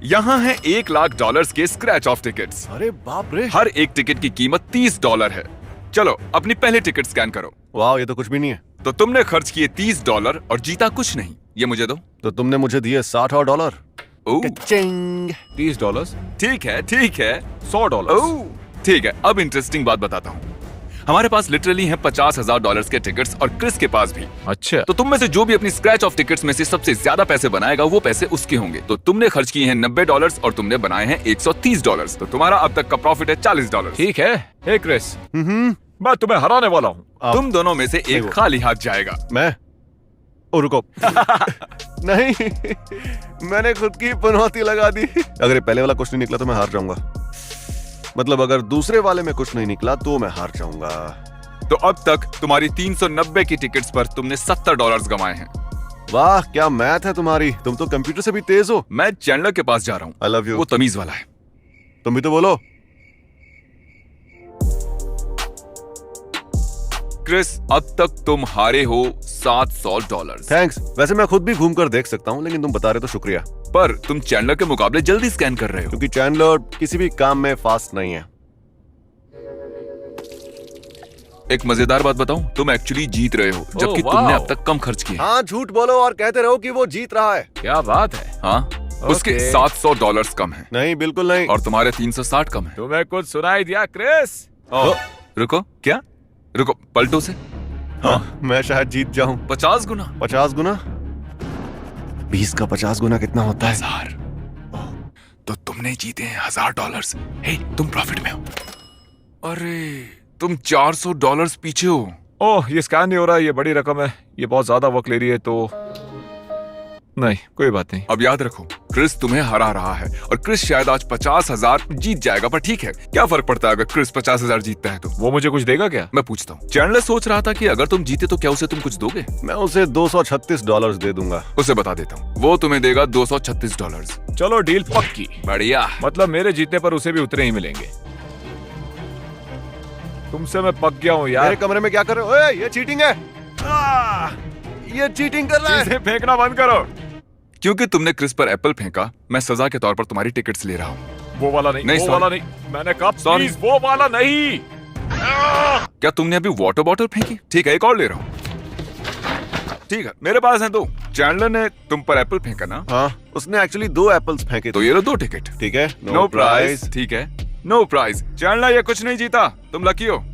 यहाँ है $1,00,000 के स्क्रैच ऑफ टिकट्स। अरे बाप रे। हर एक टिकट की कीमत $30 है। चलो अपनी पहली टिकट स्कैन करो। वाह, ये तो कुछ भी नहीं है। तो तुमने खर्च किए $30 और जीता कुछ नहीं। ये मुझे दो। तो तुमने मुझे दिए $60 ओह, $30। ठीक है $100। ओह, ठीक है। अब इंटरेस्टिंग बात बताता हूँ। हमारे पास लिटरली हैं $50,000 के टिकट्स और क्रिस के पास भी। अच्छा, तो तुम में से जो भी अपनी स्क्रैच ऑफ टिकट्स में से सबसे ज्यादा पैसे बनाएगा वो पैसे उसके होंगे। तो तुमने खर्च किए हैं $90 और तुमने बनाए हैं $130। तो तुम्हारा अब तक का प्रॉफिट है $40। ठीक है। हे क्रिस, मैं तुम्हें हराने वाला हूँ। तुम दोनों में से एक खाली हाथ जाएगा। मैं? ओ रुको। नहीं, मैंने खुद की पनौती लगा दी। अगर ये पहले वाला कुछ नहीं निकला तो मैं हार जाऊंगा। मतलब अगर दूसरे वाले में कुछ नहीं निकला तो मैं हार जाऊंगा। तो अब तक तुम्हारी 390 की टिकट्स पर तुमने $70 कमाए हैं। वाह, क्या मैथ है तुम्हारी। तुम तो कंप्यूटर से भी तेज हो। मैं चैंडलर के पास जा रहा हूँ। आई लव यू। वो तमीज वाला है। तुम भी तो बोलो। क्रिस, अब तक तुम हारे हो $700। थैंक्स। वैसे मैं खुद भी घूम कर देख सकता हूँ, लेकिन तुम बता रहे तो शुक्रिया। पर तुम चैंडलर के मुकाबले जल्दी स्कैन कर रहे हो। क्योंकि चैंडलर किसी भी काम में फास्ट नहीं है। एक मजेदार बात बताऊं, तुम एक्चुअली जीत रहे हो, जबकि वाह। तुमने अब तक कम खर्च किए। हाँ, झूठ बोलो और कहते रहो कि वो जीत रहा है। क्या बात है। हाँ, उसके $700 कम है नहीं, बिल्कुल नहीं। और तुम्हारे 360 कम है। तुम्हें कुछ सुनाई दिया क्रिस? रुको, क्या? रुको, पलटो से। हाँ, मैं शायद जीत जाऊं। 50 गुना। 50 गुना? 20 का 50 गुना कितना होता है? 1000। तो तुमने जीते हैं $1000। हे, तुम प्रॉफिट में हो। अरे, तुम $400 पीछे हो। ओह, ये स्कैन नहीं हो रहा है। ये बड़ी रकम है। ये बहुत ज्यादा वक्त ले रही है। तो नहीं, कोई बात नहीं। अब याद रखो, क्रिस तुम्हें हरा रहा है और क्रिस शायद आज 50,000 जीत जाएगा। पर ठीक है, क्या फर्क पड़ता है अगर क्रिस 50,000 जीतता है तो? वो मुझे कुछ देगा क्या? मैं पूछता हूँ। चैंडलर सोच रहा था कि अगर तुम जीते तो क्या उसे तुम कुछ दोगे? मैं उसे $236 दे दूंगा। उसे बता देता हूँ, वो तुम्हें देगा $236। चलो, डील पक्की। बढ़िया। मतलब मेरे जीतने पर उसे भी उतने ही मिलेंगे। तुमसे मैं पक गया हूँ यार। मेरे कमरे में क्या कर रहे हो? ओए, ये चीटिंग है। ये चीटिंग कर रहा है। चीजें फेंकना बंद करो। क्योंकि तुमने क्रिस पर एप्पल फेंका, मैं सजा के तौर पर तुम्हारी टिकट्स ले रहा हूँ। वो वाला नहीं, नहीं, वो sorry। वाला नहीं। मैंने कहा Sorry। प्लीज वो वाला नहीं। क्या तुमने अभी वाटर बॉटल फेंकी? ठीक है, एक और ले रहा हूँ। ठीक है, मेरे पास है 2। चैंडलर ने तुम पर एप्पल फेंका ना? हाँ, उसने एक्चुअली 2 एप्पल्स फेंके तो थे। ये लो 2 टिकट। ठीक है, नो प्राइज। ठीक है, नो प्राइज। चैंडलर ये कुछ नहीं जीता, तुम लकी हो।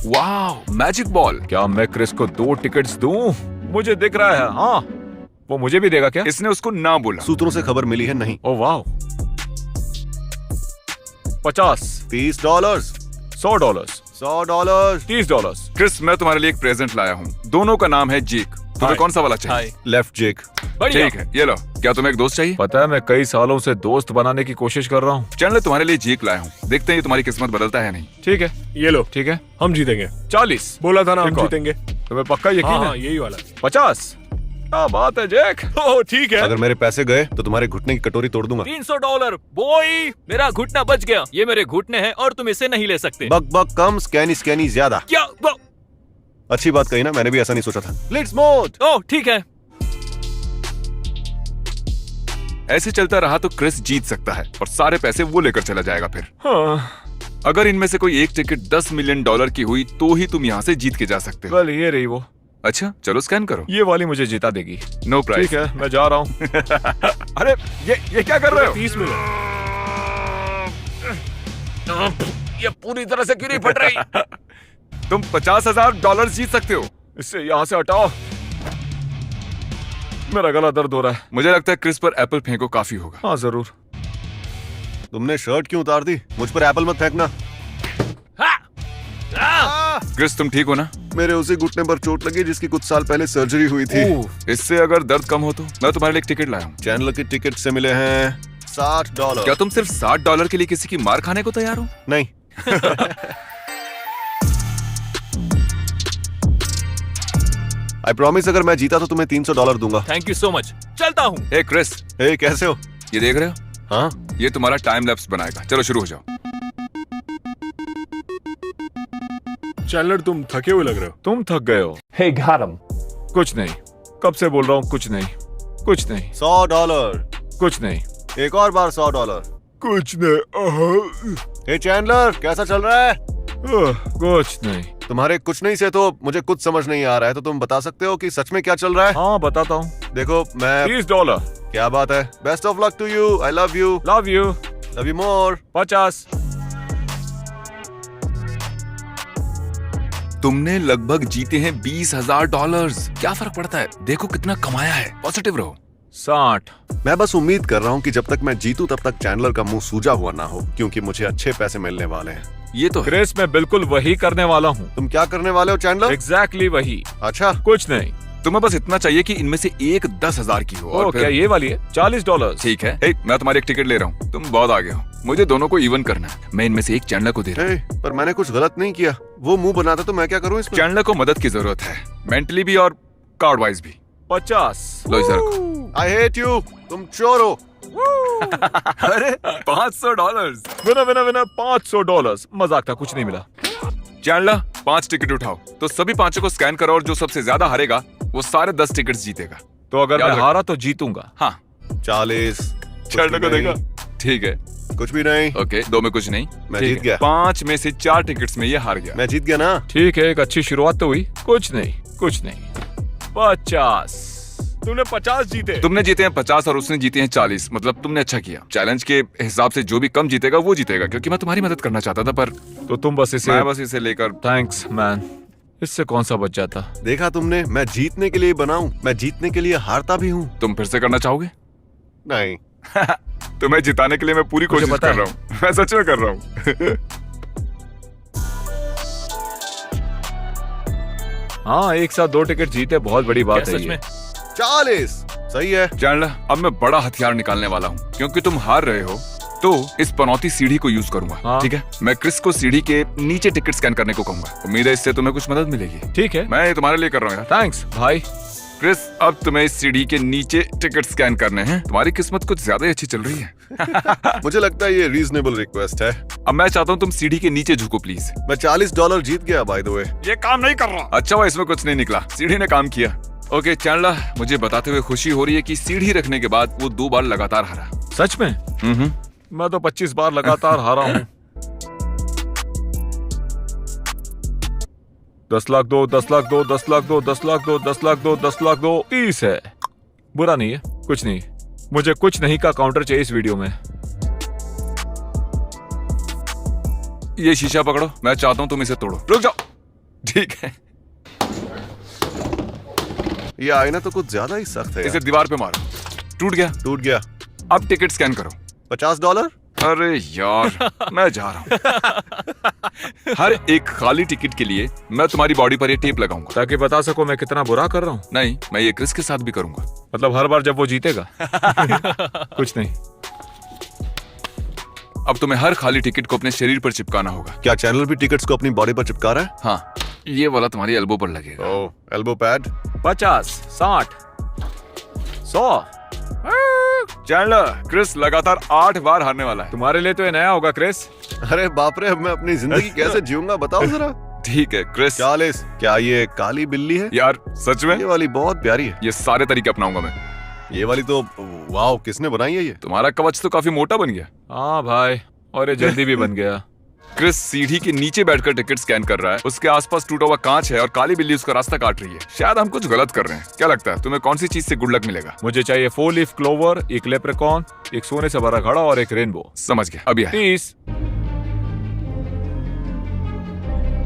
वाह, मैजिक बॉल। क्या मैं क्रिस को 2 टिकट्स दूं? मुझे दिख रहा है। हाँ, वो मुझे भी देगा क्या? इसने उसको ना बोला। सूत्रों से खबर मिली है नहीं। ओ वाह। 50, $30, $100, $100, $30। क्रिस, मैं तुम्हारे लिए एक प्रेजेंट लाया हूँ। दोनों का नाम है जेक। तुम्हें हाय। कौन सा वाला चाहिए? लेफ्ट जेक। ठीक है, ये लो। क्या तुम्हें एक दोस्त चाहिए? पता है, मैं कई सालों से दोस्त बनाने की कोशिश कर रहा हूँ। चैंडलर तुम्हारे लिए जेक लाया हूँ, देखते हैं ये तुम्हारी किस्मत बदलता है नहीं। ठीक है, ये लो, ठीक है। हम जीतेंगे। 40। बोला था ना हम एक और। जीतेंगे। तुम्हें पक्का यकीन हाँ, है? यही वाला। 50। क्या बात है जैक। ओह, ठीक है। अगर मेरे पैसे गए तो तुम्हारे घुटने की कटोरी तोड़ दूंगा। $300 बॉय, मेरा घुटना बच गया। ये मेरे घुटने हैं और तुम इसे नहीं ले सकते। बक बक कम, स्कैनी स्कैनी ज्यादा। क्या? अच्छी बात कही ना, मैंने भी ऐसा नहीं सोचा था। Let's move. ओह, ठीक है। ऐसे चलता रहा तो क्रिस जीत सकता है और सारे पैसे वो लेकर चला जाएगा फिर। हाँ, अगर इनमें से कोई एक टिकट $10 मिलियन की हुई तो ही तुम यहाँ से जीत के जा सकते हो। वेल, ये रही वो। अच्छा, चलो स्कैन करो। ये वाली मुझे जिता देगी। No price. ठीक है, मैं जा रहा हूँ। अरे, ये क्या कर रहे हो? 30 मिले। ये पूरी तरह से क्यों नहीं फट रही? तुम $50,000 जीत सकते हो। इससे यहाँ से हटाओ। मेरा गला दर्द हो रहा है। मुझे लगता है क्रिस पर एप्पल फेंको काफी होगा। हाँ, जरूर। तुमने शर्ट क्यों उतार दी? मुझ पर एप्पल मत फेंकना। क्रिस, तुम ठीक हो ना? मेरे उसी घुटने पर चोट लगी जिसकी कुछ साल पहले सर्जरी हुई थी। इससे अगर दर्द कम हो तो मैं तुम्हारे लिए एक टिकट लाया हूँ। चैंडलर की टिकट से मिले हैं $60। क्या तुम सिर्फ $60 के लिए किसी की मार खाने को तैयार हो? नहीं। आई प्रॉमिस, अगर मैं जीता तो तुम्हें $300 दूंगा। Thank you so much. चलता हूँ। हे क्रिस, हे, कैसे हो? ये देख रहे हो? हाँ, ये तुम्हारा टाइम लैप्स बनाएगा। चलो शुरू हो जाओ। चैंडलर, तुम थके हुए लग रहे हो। तुम थक गए हो। Hey, got him. कुछ नहीं, कब से बोल रहा हूँ कुछ नहीं, कुछ नहीं। $100, कुछ नहीं। एक और बार $100। कुछ नहीं। हे चैंडलर, कैसा चल रहा है? कुछ नहीं। तुम्हारे कुछ नहीं से तो मुझे कुछ समझ नहीं आ रहा है, तो तुम बता सकते हो कि सच में क्या चल रहा है? हाँ बताता हूँ। देखो मैं $30। क्या बात है। Best of luck to you. I love you. Love you. Love you more. 50। तुमने लगभग जीते हैं $20,000। क्या फर्क पड़ता है, देखो कितना कमाया है। पॉजिटिव रहो। 60। मैं बस उम्मीद कर रहा हूँ कि जब तक मैं जीतूं तब तक चैंडलर का मुंह सूजा हुआ ना हो, क्योंकि मुझे अच्छे पैसे मिलने वाले हैं। ये तो है। क्रिस, मैं बिल्कुल वही करने वाला हूँ। तुम क्या करने वाले हो चैंडलर? एग्जैक्टली वही। अच्छा, कुछ नहीं। तुम्हें बस इतना चाहिए कि इनमें से एक 10,000 की हो। ओ, और क्या फिर ये वाली है? $40। ठीक है। हे, मैं तुम्हारी एक टिकट ले रहा हूँ, तुम बहुत आगे हो। मुझे दोनों को इवन करना है। मैं इनमें से एक चैंडलर को दे रहा हूँ। पर मैंने कुछ गलत नहीं किया। वो मुंह बनाता तो मैं क्या करूँ इसमें? चैंडलर को मदद की जरूरत है, मेंटली भी और कार्ड वाइज भी। 50। लो इसे रखो। आई हेट यू, तुम चोर हो। अरे $500। Winner winner winner, $500। मजाक था, कुछ नहीं मिला। चैंडलर 5 टिकट उठाओ, तो सभी 5 को स्कैन करो और जो सबसे ज्यादा हारेगा वो सारे 10 टिकट जीतेगा। तो अगर याद मैं रख। हारा तो जीतूंगा। हाँ, 40। चैंडलर को देगा। ठीक है, कुछ भी नहीं। ओके, 2 में कुछ नहीं। मैं ठीक जीत है। गया। 5 में से 4 टिकट्स में ये हार गया। मैं जीत गया ना? ठीक है, एक अच्छी शुरुआत तो हुई। कुछ नहीं, कुछ नहीं। 50। तूने 50 जीते। तुमने जीते हैं 50 और उसने जीते हैं 40। मतलब तुमने अच्छा किया। चैलेंज के हिसाब से जो भी कम जीतेगा वो जीतेगा, क्योंकि मैं तुम्हारी मदद करना चाहता था, पर तो तुम बस इसे। मैं बस इसे लेकर। थैंक्स मैन, इससे कौन सा बच जाता। देखा तुमने, मैं जीतने के लिए बनाऊं, मैं जीतने के लिए हारता भी हूँ। तुम फिर से करना चाहोगे? नहीं। तुम्हें जिताने के लिए मैं पूरी मुझे कोशिश पता कर है। रहा हूँ। मैं सच में कर रहा हूँ। हाँ, एक साथ 2 टिकट जीते, बहुत बड़ी बात क्या है सच ये। में? 40 सही है। चैंडलर, अब मैं बड़ा हथियार निकालने वाला हूँ। क्योंकि तुम हार रहे हो तो इस पनौती सीढ़ी को यूज करूंगा। हाँ। ठीक है, मैं क्रिस को सीढ़ी के नीचे टिकट स्कैन करने को कहूंगा। उम्मीद है इससे तुम्हें कुछ मदद मिलेगी। ठीक है, मैं ये तुम्हारे लिए कर रहा हूँ यार। थैंक्स भाई। क्रिस, अब तुम्हें इस सीढ़ी के नीचे टिकट स्कैन करने हैं। तुम्हारी किस्मत कुछ ज्यादा ही अच्छी चल रही है। मुझे लगता है ये रीजनेबल रिक्वेस्ट है। अब मैं चाहता हूँ तुम सीढ़ी के नीचे झुको प्लीज। मैं $40 जीत गया बाय द वे। ये काम नहीं कर रहा। अच्छा हुआ इसमें कुछ नहीं निकला, सीढ़ी ने काम किया। ओके चैंडलर, मुझे बताते हुए खुशी हो रही है कि सीढ़ी रखने के बाद वो 2 बार लगातार हारा। सच में? मैं तो 25 बार लगातार हारा हूँ। 10 लाख दो, 10 लाख दो, 10 लाख दो, 10 लाख दो, 10 लाख दो, 10 लाख दो, 30 है। बुरा नहीं है, कुछ नहीं। मुझे कुछ नहीं का काउंटर चाहिए इस वीडियो में। ये शीशा पकड़ो, मैं चाहता हूँ तुम इसे तोड़ो। रुक जाओ। ठीक है, ये आईना तो कुछ ज्यादा ही सख्त है इसे यार। दीवार पे मारो। टूट गया। टूट गया। अब टिकट स्कैन करो। $50। अरे यार, मैं जा रहा हूँ। हर एक खाली टिकट के लिए मैं तुम्हारी बॉडी पर ये टेप लगाऊंगा। ताकि बता सको मैं कितना बुरा कर रहा हूँ। नहीं, मैं ये क्रिस के साथ भी करूंगा। मतलब हर बार जब वो जीतेगा। कुछ नहीं। अब तुम्हें हर खाली टिकट को अपने शरीर पर चिपकाना होगा। क्या चैनल भी टिकट्स को अपनी बॉडी पर चिपका रहा है? हाँ, ये वाला तुम्हारी एल्बो पर लगेगा। ओह, एल्बो पैड। 50, 60, 100। चैंडलर, क्रिस लगातार 8 बार हारने वाला है। तुम्हारे लिए तो ये नया होगा क्रिस। अरे बाप रे, अब मैं अपनी जिंदगी कैसे जीऊंगा बताओ जरा। ठीक है क्रिस। 40। क्या ये काली बिल्ली है? यार सच में ये वाली बहुत प्यारी है। ये सारे तरीके अपनाऊंगा मैं। ये वाली तो वाओ, किसने बनाई है ये? तुम्हारा कवच तो काफी मोटा बन गया। हाँ भाई, और ये जल्दी भी बन गया। क्रिस सीढ़ी के नीचे बैठकर टिकट स्कैन कर रहा है। उसके आसपास टूटा हुआ कांच है और काली बिल्ली उसका रास्ता काट रही है। शायद हम कुछ गलत कर रहे हैं। क्या लगता है तुम्हें कौन सी चीज से गुड लक मिलेगा? मुझे चाहिए 4 लीफ क्लोवर, एक लेप्रेकॉन, एक सोने से भरा घड़ा और एक रेनबो। समझ गया, अभी आए। 30।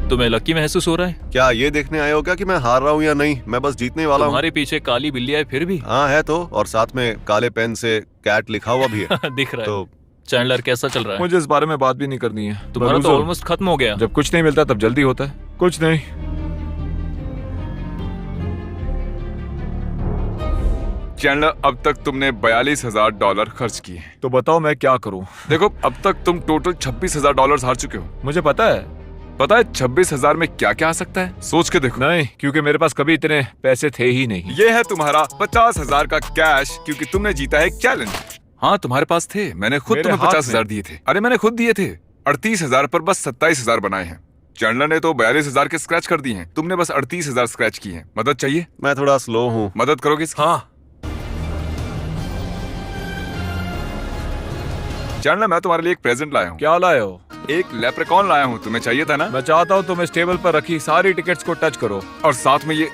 तुम्हें लकी महसूस हो रहा है? क्या ये देखने आए हो क्या कि मैं हार रहा हूँ या नहीं? मैं बस जीतने वाला हूँ। तुम्हारे पीछे काली बिल्ली है फिर भी। हाँ है तो, और साथ में काले पेन से कैट लिखा हुआ भी है। दिख रहा है। तो चैंडलर कैसा चल रहा है? मुझे इस बारे में बात भी नहीं करनी है। तुम्हारा तो बरूजो, ऑलमोस्ट खत्म हो गया। जब कुछ नहीं मिलता तब जल्दी होता है। कुछ नहीं। चैंडलर, अब तक तुमने $42,000 खर्च किए हैं। तो बताओ मैं क्या करूं? देखो, अब तक तुम टोटल $26,000 हार चुके हो। मुझे पता है। पता है 26,000 में क्या क्या आ सकता है? सोच के देखो। नहीं, क्योंकि मेरे पास कभी इतने पैसे थे ही नहीं। ये है तुम्हारा 50,000 का कैश, क्योंकि तुमने जीता है एक चैलेंज। हाँ, तुम्हारे पास थे। मैंने खुद मेरे तुम्हें हाथ 50,000 दिए थे। अरे मैंने खुद दिए थे। 38,000 पर बस 27,000 बनाए हैं। चैंडलर ने तो 42,000 के स्क्रैच कर दिए हैं। तुमने बस 38,000 स्क्रैच किए हैं। मदद चाहिए? मैं थोड़ा स्लो हूँ। मदद करोगे इसकी? हाँ, चैंडलर, मैं तुम्हारे लिए एक प्रेजेंट लाया हूँ। क्या लाए हो? एक लेप्रेकॉन लाया हूँ, तुम्हें चाहिए था ना? मैं चाहता हूँ तुम इस टेबल पर रखी सारी टिकट्स को टच करो। और साथ में ये